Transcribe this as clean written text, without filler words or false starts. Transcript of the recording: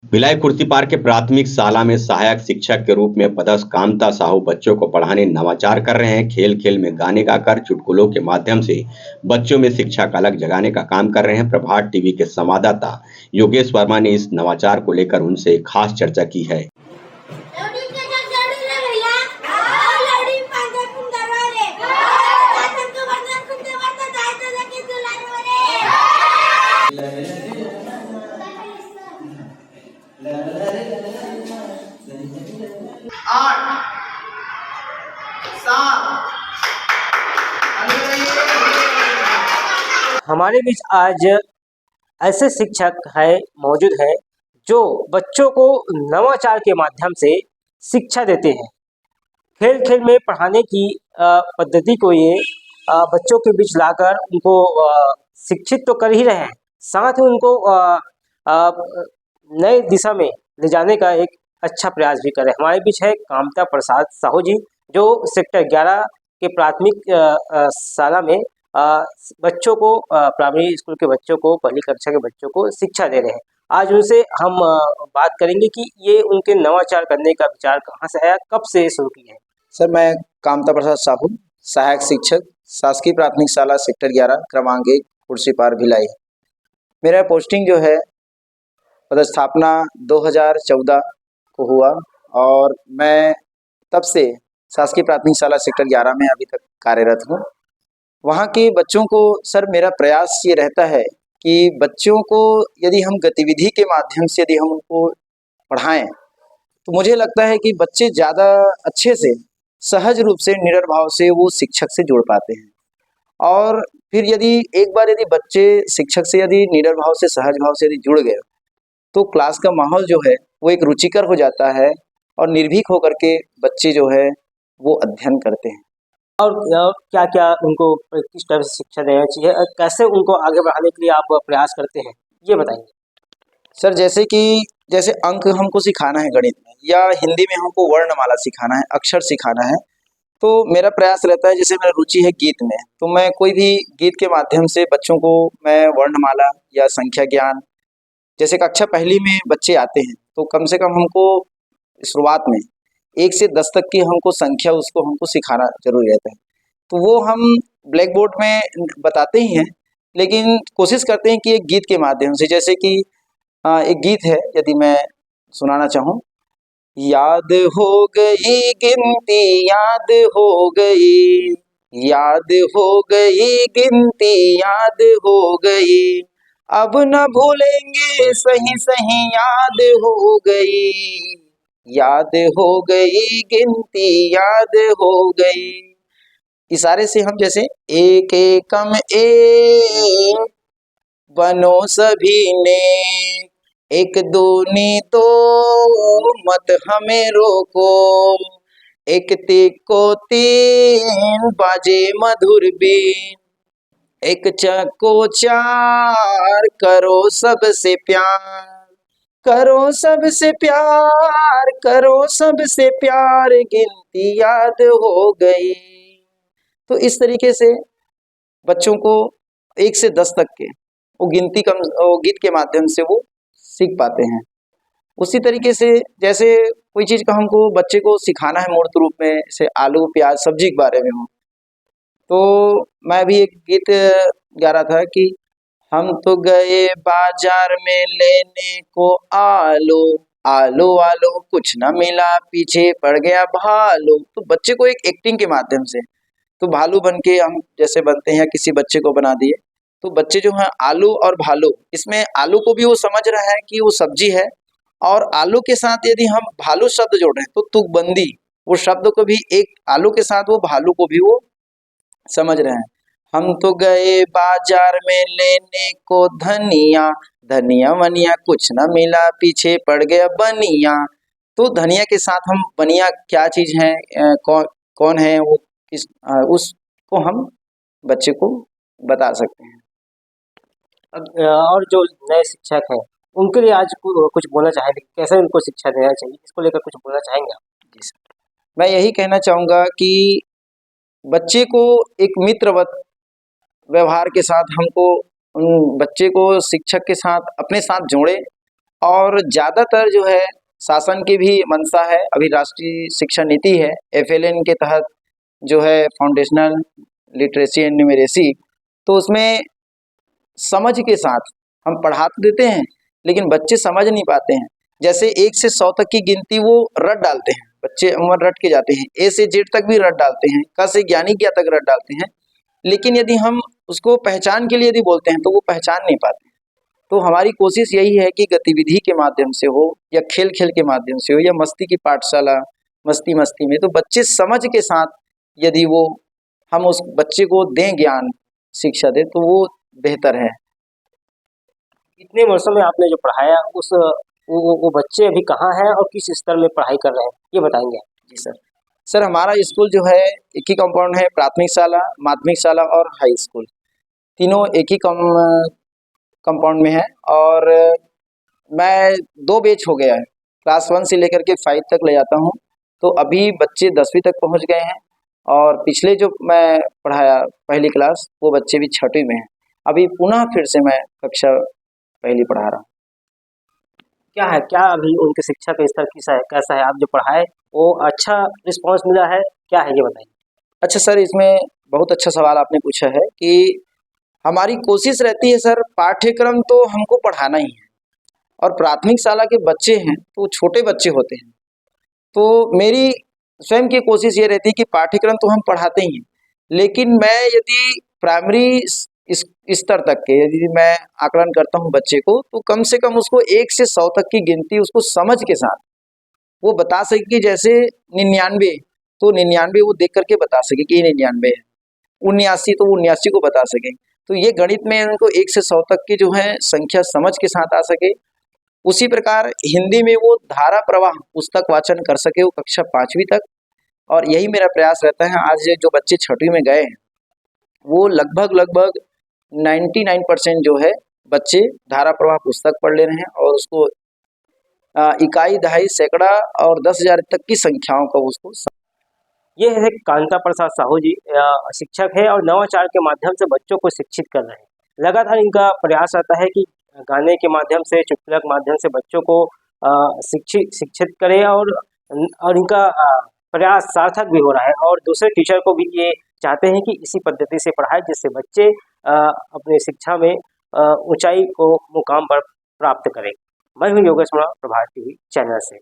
भिलाई खुर्सीपार के प्राथमिक शाला में सहायक शिक्षक के रूप में पदस्थ कामता साहू बच्चों को पढ़ाने नवाचार कर रहे हैं। खेल खेल में गाने गाकर चुटकुलों के माध्यम से बच्चों में शिक्षा का अलग जगाने का काम कर रहे हैं। प्रभात टीवी के संवाददाता योगेश वर्मा ने इस नवाचार को लेकर उनसे खास चर्चा की है। हमारे बीच आज ऐसे शिक्षक मौजूद है जो बच्चों को नवाचार के माध्यम से शिक्षा देते हैं। खेल खेल में पढ़ाने की पद्धति को ये बच्चों के बीच लाकर उनको शिक्षित तो कर ही रहे हैं, साथ ही उनको नए दिशा में ले जाने का एक अच्छा प्रयास भी कर रहे हैं। हमारे बीच है कामता प्रसाद साहू जी, जो सेक्टर 11 के प्राथमिक शाला में बच्चों को प्राइमरी स्कूल के बच्चों को, पहली कक्षा के बच्चों को शिक्षा दे रहे हैं। आज उनसे हम बात करेंगे कि ये उनके नवाचार करने का विचार कहाँ से आया, कब से शुरू किए हैं। सर, मैं कामता प्रसाद साहू, सहायक शिक्षक, शासकीय प्राथमिक शाला सेक्टर 11 क्रमांक 1 खुर्सीपार भिलाई। मेरा पोस्टिंग जो है पदस्थापना 2014 को हुआ और मैं तब से शासकीय प्राथमिक शाला सेक्टर 11 में अभी तक कार्यरत हूँ। वहाँ के बच्चों को सर मेरा प्रयास ये रहता है कि बच्चों को यदि हम गतिविधि के माध्यम से यदि हम उनको पढ़ाएं तो मुझे लगता है कि बच्चे ज़्यादा अच्छे से, सहज रूप से, निडर भाव से वो शिक्षक से जुड़ पाते हैं। और फिर यदि एक बार यदि बच्चे शिक्षक से यदि निडर भाव से, सहज भाव से यदि जुड़ गए तो क्लास का माहौल जो है वो एक रुचिकर हो जाता है और निर्भीक होकर के बच्चे जो है वो अध्ययन करते हैं। और क्या क्या उनको किस तरह से शिक्षा देना चाहिए, कैसे उनको आगे बढ़ाने के लिए आप प्रयास करते हैं, ये बताइए। सर, जैसे अंक हमको सिखाना है गणित में, या हिंदी में हमको वर्णमाला सिखाना है, अक्षर सिखाना है, तो मेरा प्रयास रहता है, जैसे मेरा रुचि है गीत में, तो मैं कोई भी गीत के माध्यम से बच्चों को मैं वर्णमाला या संख्या ज्ञान, जैसे कक्षा पहली में बच्चे आते हैं तो कम से कम हमको शुरुआत में 1 से 10 तक की हमको संख्या उसको हमको सिखाना जरूरी रहता है। तो वो हम ब्लैक बोर्ड में बताते ही हैं, लेकिन कोशिश करते हैं कि एक गीत के माध्यम से, जैसे कि एक गीत है, यदि मैं सुनाना चाहूँ। याद हो गई गिनती, याद हो गई, याद हो गई गिनती, याद हो गई, अब न भूलेंगे सही सही, याद हो गई, याद हो गई गिनती, याद हो गई। इशारे से हम जैसे एक एकम एक बनो सभी ने, एक दूनी तो मत हमें रोको, एक तिको तीन बाजे मधुर बीन, एक चको चार करो सबसे प्यार, करो सबसे प्यार, करो सबसे प्यार, गिनती याद हो गई। तो इस तरीके से बच्चों को 1 से 10 तक के वो गीत के माध्यम से वो सीख पाते हैं। उसी तरीके से जैसे कोई चीज़ का हमको बच्चे को सिखाना है मूर्त रूप में, जैसे आलू प्याज सब्जी के बारे में हो, तो मैं भी एक गीत गा रहा था कि हम तो गए बाजार में लेने को आलू, आलू आलू कुछ न मिला, पीछे पड़ गया भालू। तो बच्चे को एक एक्टिंग के माध्यम से, तो भालू बन के हम जैसे बनते हैं, किसी बच्चे को बना दिए, तो बच्चे जो हैं आलू और भालू, इसमें आलू को भी वो समझ रहा है कि वो सब्जी है, और आलू के साथ यदि हम भालू शब्द जोड़ रहे हैं तो तुकबंदी, वो शब्द को भी एक आलू के साथ वो भालू को भी वो समझ रहे हैं। हम तो गए बाजार में लेने को धनिया, धनिया वनिया कुछ न मिला, पीछे पड़ गया बनिया। तो धनिया के साथ हम बनिया क्या चीज़ है, कौन है वो, उसको हम बच्चे को बता सकते हैं। और जो नए शिक्षक हैं उनके लिए आज कुछ बोलना चाहेंगे, कैसे उनको शिक्षा देना चाहिए, इसको लेकर कुछ बोलना चाहेंगे आप? जी सर, मैं यही कहना चाहूँगा कि बच्चे को एक मित्रवत व्यवहार के साथ हमको उन बच्चे को शिक्षक के साथ अपने साथ जोड़े, और ज़्यादातर जो है शासन की भी मंशा है, अभी राष्ट्रीय शिक्षा नीति है FLN के तहत जो है फाउंडेशनल लिटरेसी एंड न्यूमेरेसी, तो उसमें समझ के साथ हम पढ़ा तो देते हैं लेकिन बच्चे समझ नहीं पाते हैं। जैसे 1 से 100 तक की गिनती वो रट डालते हैं, बच्चे अमूमन रट के जाते हैं, A से Z तक भी रट डालते हैं, क से ज्ञानी ज्ञा तक रट डालते हैं, लेकिन यदि हम उसको पहचान के लिए यदि बोलते हैं तो वो पहचान नहीं पाते। तो हमारी कोशिश यही है कि गतिविधि के माध्यम से हो या खेल खेल के माध्यम से हो या मस्ती की पाठशाला, मस्ती मस्ती में, तो बच्चे समझ के साथ यदि वो हम उस बच्चे को दें ज्ञान, शिक्षा दें, तो वो बेहतर है। इतने वर्षों में आपने जो पढ़ाया वो बच्चे अभी कहाँ हैं और किस स्तर में पढ़ाई कर रहे हैं, ये बताएंगे? जी सर। सर हमारा स्कूल जो है एक ही कंपाउंड है, प्राथमिक शाला, माध्यमिक शाला और हाई स्कूल, तीनों एक ही कंपाउंड में है। और मैं 2 बैच हो गया है, क्लास 1 से लेकर के 5 तक ले जाता हूँ, तो अभी बच्चे 10वीं तक पहुँच गए हैं। और पिछले जो मैं पढ़ाया पहली क्लास, वो बच्चे भी 6वीं में हैं। अभी पुनः फिर से मैं कक्षा पहली पढ़ा रहा हूँ। क्या अभी उनके शिक्षा का स्तर कैसा है? आप जो पढ़ाए वो अच्छा रिस्पांस मिला है, क्या है ये बताइए? अच्छा सर, इसमें बहुत अच्छा सवाल आपने पूछा है कि हमारी कोशिश रहती है सर, पाठ्यक्रम तो हमको पढ़ाना ही है, और प्राथमिक शाला के बच्चे हैं तो छोटे बच्चे होते हैं, तो मेरी स्वयं की कोशिश ये रहती है कि पाठ्यक्रम तो हम पढ़ाते ही हैं, लेकिन मैं यदि प्राइमरी इस स्तर तक के यदि मैं आकलन करता हूँ बच्चे को, तो कम से कम उसको 1 से 100 तक की गिनती उसको समझ के साथ वो बता सके कि जैसे 99, तो 99 वो देख करके बता सके कि ये 99 है, 79 तो वो 79 को बता सके। तो ये गणित में उनको 1 से 100 तक की जो है संख्या समझ के साथ आ सके। उसी प्रकार हिंदी में वो धारा प्रवाह पुस्तक वाचन कर सके वो कक्षा 5वीं तक, और यही मेरा प्रयास रहता है। आज जो बच्चे 6वीं में गए हैं वो लगभग 99% जो है बच्चे धारा प्रवाह पुस्तक पढ़ ले रहे हैं, और उसको इकाई, दहाई, सैकड़ा और 10,000 तक की संख्याओं का उसको ये है कांता प्रसाद साहू जी, शिक्षक है और नवाचार के माध्यम से बच्चों को शिक्षित कर रहे हैं। लगातार इनका प्रयास रहता है कि गाने के माध्यम से, चुटकुला के माध्यम से बच्चों को शिक्षित करें, और इनका प्रयास सार्थक भी हो रहा है, और दूसरे टीचर को भी ये चाहते हैं कि इसी पद्धति से पढ़ाएं जिससे बच्चे अपने शिक्षा में ऊंचाई को मुकाम पर प्राप्त करें। मैं हूँ योगेश प्रभात टीवी चैनल से।